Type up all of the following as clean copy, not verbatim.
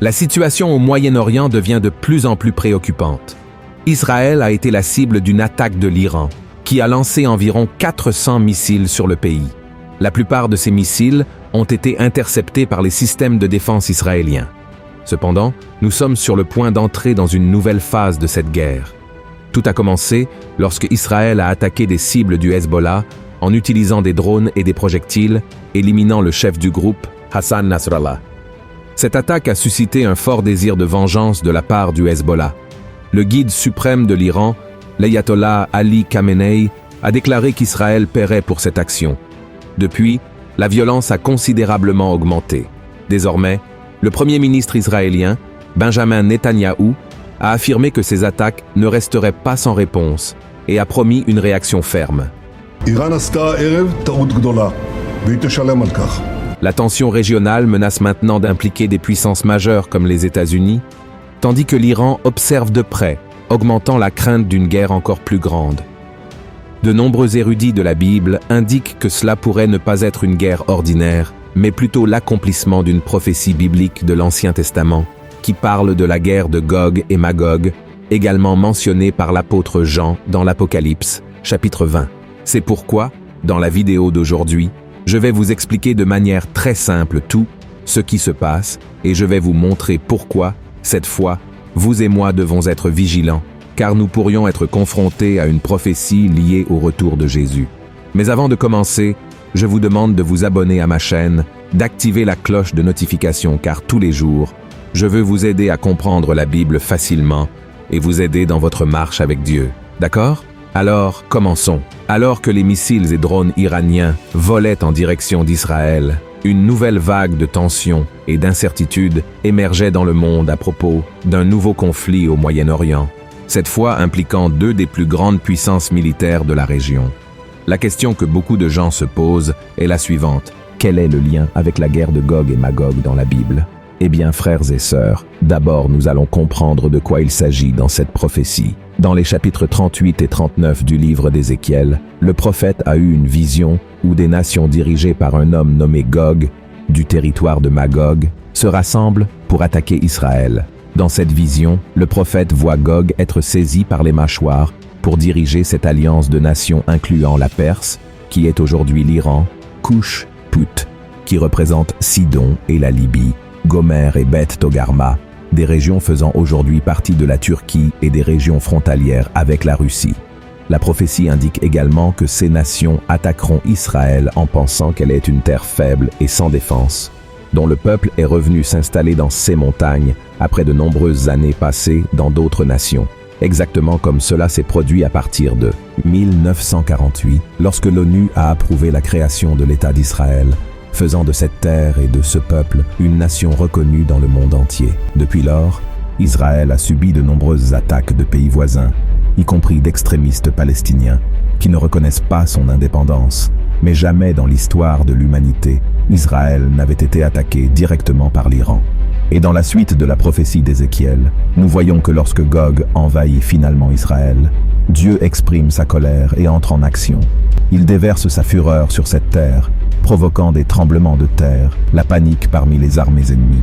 La situation au Moyen-Orient devient de plus en plus préoccupante. Israël a été la cible d'une attaque de l'Iran, qui a lancé environ 400 missiles sur le pays. La plupart de ces missiles ont été interceptés par les systèmes de défense israéliens. Cependant, nous sommes sur le point d'entrer dans une nouvelle phase de cette guerre. Tout a commencé lorsque Israël a attaqué des cibles du Hezbollah en utilisant des drones et des projectiles, éliminant le chef du groupe, Hassan Nasrallah. Cette attaque a suscité un fort désir de vengeance de la part du Hezbollah. Le guide suprême de l'Iran, l'ayatollah Ali Khamenei, a déclaré qu'Israël paierait pour cette action. Depuis, la violence a considérablement augmenté. Désormais, le premier ministre israélien, Benjamin Netanyahou, a affirmé que ces attaques ne resteraient pas sans réponse et a promis une réaction ferme. La tension régionale menace maintenant d'impliquer des puissances majeures comme les États-Unis, tandis que l'Iran observe de près, augmentant la crainte d'une guerre encore plus grande. De nombreux érudits de la Bible indiquent que cela pourrait ne pas être une guerre ordinaire, mais plutôt l'accomplissement d'une prophétie biblique de l'Ancien Testament, qui parle de la guerre de Gog et Magog, également mentionnée par l'apôtre Jean dans l'Apocalypse, chapitre 20. C'est pourquoi, dans la vidéo d'aujourd'hui, je vais vous expliquer de manière très simple tout ce qui se passe et je vais vous montrer pourquoi, cette fois, vous et moi devons être vigilants, car nous pourrions être confrontés à une prophétie liée au retour de Jésus. Mais avant de commencer, je vous demande de vous abonner à ma chaîne, d'activer la cloche de notification car tous les jours, je veux vous aider à comprendre la Bible facilement et vous aider dans votre marche avec Dieu. D'accord ? Alors, commençons. Alors que les missiles et drones iraniens volaient en direction d'Israël, une nouvelle vague de tensions et d'incertitudes émergeait dans le monde à propos d'un nouveau conflit au Moyen-Orient, cette fois impliquant deux des plus grandes puissances militaires de la région. La question que beaucoup de gens se posent est la suivante. Quel est le lien avec la guerre de Gog et Magog dans la Bible ? Eh bien, frères et sœurs, d'abord nous allons comprendre de quoi il s'agit dans cette prophétie. Dans les chapitres 38 et 39 du livre d'Ézéchiel, le prophète a eu une vision où des nations dirigées par un homme nommé Gog, du territoire de Magog, se rassemblent pour attaquer Israël. Dans cette vision, le prophète voit Gog être saisi par les mâchoires pour diriger cette alliance de nations incluant la Perse, qui est aujourd'hui l'Iran, Cush, Put, qui représente Sidon et la Libye, Gomer et Beth Togarma, des régions faisant aujourd'hui partie de la Turquie et des régions frontalières avec la Russie. La prophétie indique également que ces nations attaqueront Israël en pensant qu'elle est une terre faible et sans défense, dont le peuple est revenu s'installer dans ces montagnes après de nombreuses années passées dans d'autres nations, exactement comme cela s'est produit à partir de 1948, lorsque l'ONU a approuvé la création de l'État d'Israël, faisant de cette terre et de ce peuple une nation reconnue dans le monde entier. Depuis lors, Israël a subi de nombreuses attaques de pays voisins, y compris d'extrémistes palestiniens, qui ne reconnaissent pas son indépendance. Mais jamais dans l'histoire de l'humanité, Israël n'avait été attaqué directement par l'Iran. Et dans la suite de la prophétie d'Ézéchiel, nous voyons que lorsque Gog envahit finalement Israël, Dieu exprime sa colère et entre en action. Il déverse sa fureur sur cette terre, provoquant des tremblements de terre, la panique parmi les armées ennemies,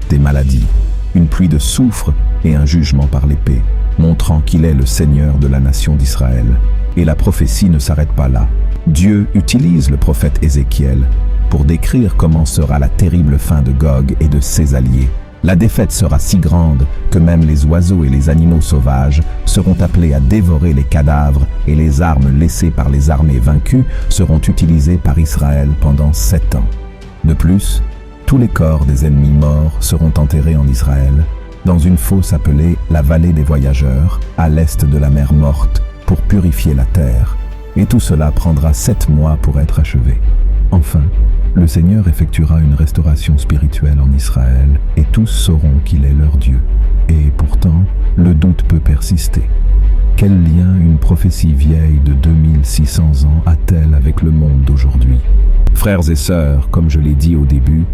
des maladies, une pluie de soufre et un jugement par l'épée, montrant qu'il est le Seigneur de la nation d'Israël. Et la prophétie ne s'arrête pas là. Dieu utilise le prophète Ézéchiel pour décrire comment sera la terrible fin de Gog et de ses alliés. La défaite sera si grande que même les oiseaux et les animaux sauvages seront appelés à dévorer les cadavres et les armes laissées par les armées vaincues seront utilisées par Israël pendant 7 ans. De plus, tous les corps des ennemis morts seront enterrés en Israël, dans une fosse appelée la vallée des voyageurs, à l'est de la mer Morte, pour purifier la terre. Et tout cela prendra 7 mois pour être achevé. Enfin, le Seigneur effectuera une restauration spirituelle en Israël et tous sauront qu'il est leur Dieu. Et pourtant, le doute peut persister. Quel lien une prophétie vieille de 2600 ans a-t-elle avec le monde d'aujourd'hui ? Frères et sœurs, comme je l'ai dit au début,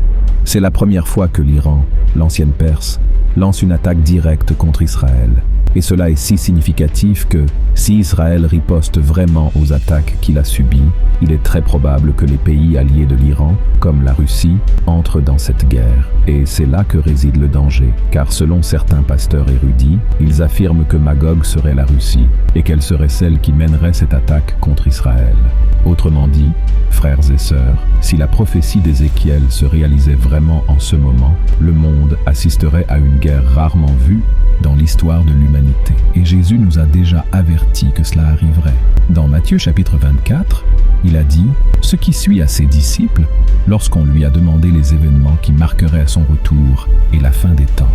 c'est la première fois que l'Iran, l'ancienne Perse, lance une attaque directe contre Israël. Et cela est si significatif que, si Israël riposte vraiment aux attaques qu'il a subies, il est très probable que les pays alliés de l'Iran, comme la Russie, entrent dans cette guerre. Et c'est là que réside le danger, car selon certains pasteurs érudits, ils affirment que Magog serait la Russie, et qu'elle serait celle qui mènerait cette attaque contre Israël. Autrement dit, frères et sœurs, si la prophétie d'Ézéchiel se réalisait vraiment en ce moment, le monde assisterait à une guerre rarement vue dans l'histoire de l'humanité. Et Jésus nous a déjà averti que cela arriverait. Dans Matthieu chapitre 24, il a dit ce qui suit à ses disciples lorsqu'on lui a demandé les événements qui marqueraient son retour et la fin des temps.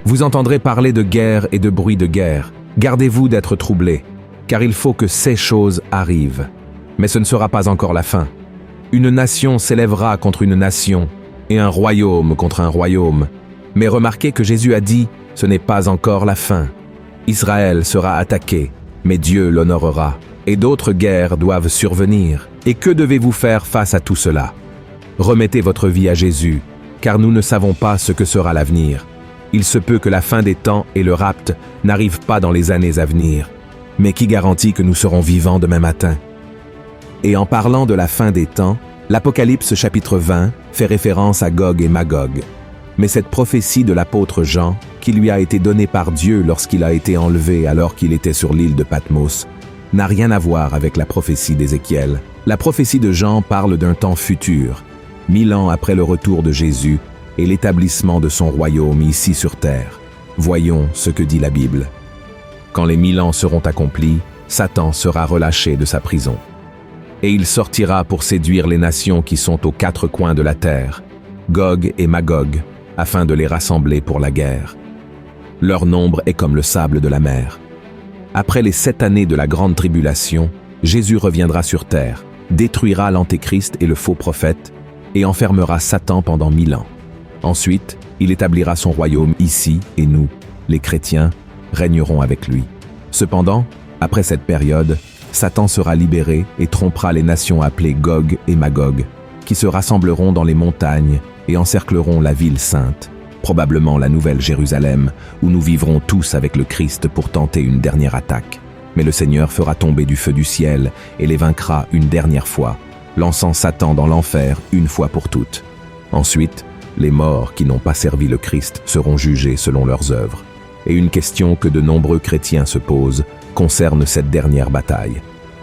Vous entendrez parler de guerre et de bruit de guerre. Gardez-vous d'être troublés, car il faut que ces choses arrivent. Mais ce ne sera pas encore la fin. Une nation s'élèvera contre une nation, et un royaume contre un royaume. Mais remarquez que Jésus a dit, ce n'est pas encore la fin. Israël sera attaqué, mais Dieu l'honorera. Et d'autres guerres doivent survenir. Et que devez-vous faire face à tout cela? Remettez votre vie à Jésus, car nous ne savons pas ce que sera l'avenir. Il se peut que la fin des temps et le rapt n'arrivent pas dans les années à venir. Mais qui garantit que nous serons vivants demain matin? Et en parlant de la fin des temps, l'Apocalypse chapitre 20 fait référence à Gog et Magog. Mais cette prophétie de l'apôtre Jean, qui lui a été donnée par Dieu lorsqu'il a été enlevé alors qu'il était sur l'île de Patmos, n'a rien à voir avec la prophétie d'Ézéchiel. La prophétie de Jean parle d'un temps futur, 1000 ans après le retour de Jésus et l'établissement de son royaume ici sur terre. Voyons ce que dit la Bible. Quand les 1000 ans seront accomplis, Satan sera relâché de sa prison. Et il sortira pour séduire les nations qui sont aux 4 coins de la terre, Gog et Magog, afin de les rassembler pour la guerre. Leur nombre est comme le sable de la mer. Après les 7 années de la grande tribulation, Jésus reviendra sur terre, détruira l'Antéchrist et le faux prophète, et enfermera Satan pendant 1000 ans. Ensuite, il établira son royaume ici, et nous, les chrétiens, régnerons avec lui. Cependant, après cette période, Satan sera libéré et trompera les nations appelées Gog et Magog, qui se rassembleront dans les montagnes et encercleront la ville sainte, probablement la Nouvelle Jérusalem, où nous vivrons tous avec le Christ pour tenter une dernière attaque. Mais le Seigneur fera tomber du feu du ciel et les vaincra une dernière fois, lançant Satan dans l'enfer une fois pour toutes. Ensuite, les morts qui n'ont pas servi le Christ seront jugés selon leurs œuvres. Et une question que de nombreux chrétiens se posent concerne cette dernière bataille.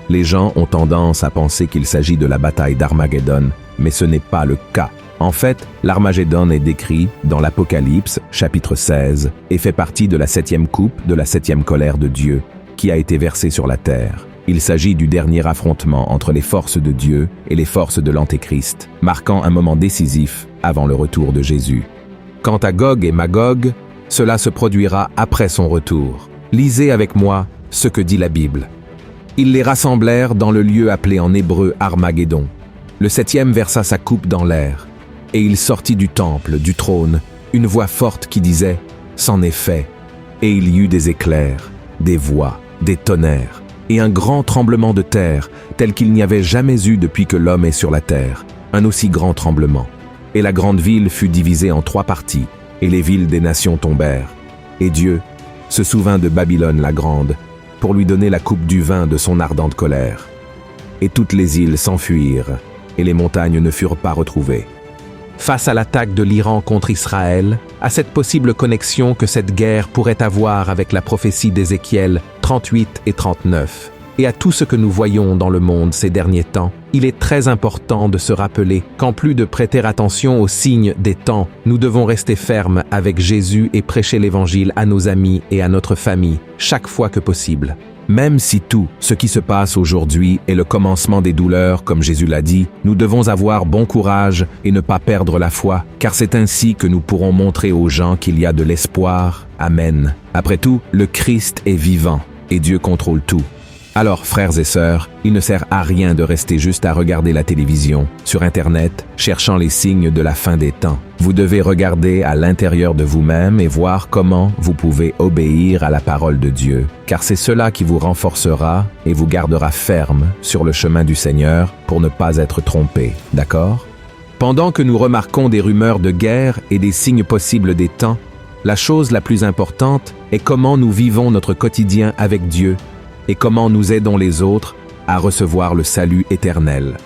Les gens ont tendance à penser qu'il s'agit de la bataille d'Armageddon, mais ce n'est pas le cas. En fait, l'Armageddon est décrit dans l'Apocalypse, chapitre 16, et fait partie de la 7e coupe de la 7e colère de Dieu, qui a été versée sur la terre. Il s'agit du dernier affrontement entre les forces de Dieu et les forces de l'Antéchrist, marquant un moment décisif avant le retour de Jésus. Quant à Gog et Magog, cela se produira après son retour. Lisez avec moi ce que dit la Bible. Ils les rassemblèrent dans le lieu appelé en hébreu Armageddon. Le 7e versa sa coupe dans l'air. Et il sortit du temple, du trône, une voix forte qui disait « C'en est fait ». Et il y eut des éclairs, des voix, des tonnerres, et un grand tremblement de terre, tel qu'il n'y avait jamais eu depuis que l'homme est sur la terre, un aussi grand tremblement. Et la grande ville fut divisée en 3 parties, et les villes des nations tombèrent. Et Dieu se souvint de Babylone la grande, pour lui donner la coupe du vin de son ardente colère. Et toutes les îles s'enfuirent, et les montagnes ne furent pas retrouvées. Face à l'attaque de l'Iran contre Israël, à cette possible connexion que cette guerre pourrait avoir avec la prophétie d'Ézéchiel 38 et 39, et à tout ce que nous voyons dans le monde ces derniers temps, il est très important de se rappeler qu'en plus de prêter attention aux signes des temps, nous devons rester fermes avec Jésus et prêcher l'Évangile à nos amis et à notre famille, chaque fois que possible. Même si tout ce qui se passe aujourd'hui est le commencement des douleurs, comme Jésus l'a dit, nous devons avoir bon courage et ne pas perdre la foi, car c'est ainsi que nous pourrons montrer aux gens qu'il y a de l'espoir. Amen. Après tout, le Christ est vivant et Dieu contrôle tout. Alors, frères et sœurs, il ne sert à rien de rester juste à regarder la télévision, sur Internet, cherchant les signes de la fin des temps. Vous devez regarder à l'intérieur de vous-même et voir comment vous pouvez obéir à la parole de Dieu, car c'est cela qui vous renforcera et vous gardera ferme sur le chemin du Seigneur pour ne pas être trompé, d'accord? Pendant que nous remarquons des rumeurs de guerre et des signes possibles des temps, La chose la plus importante est comment nous vivons notre quotidien avec Dieu et comment nous aidons les autres à recevoir le salut éternel.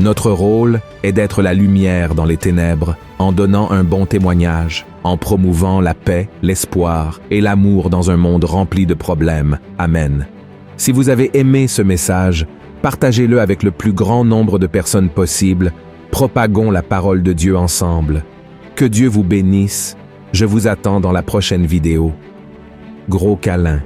Notre rôle est d'être la lumière dans les ténèbres en donnant un bon témoignage, en promouvant la paix, l'espoir et l'amour dans un monde rempli de problèmes. Amen. Si vous avez aimé ce message, partagez-le avec le plus grand nombre de personnes possible. Propagons la parole de Dieu ensemble. Que Dieu vous bénisse. Je vous attends dans la prochaine vidéo. Gros câlin.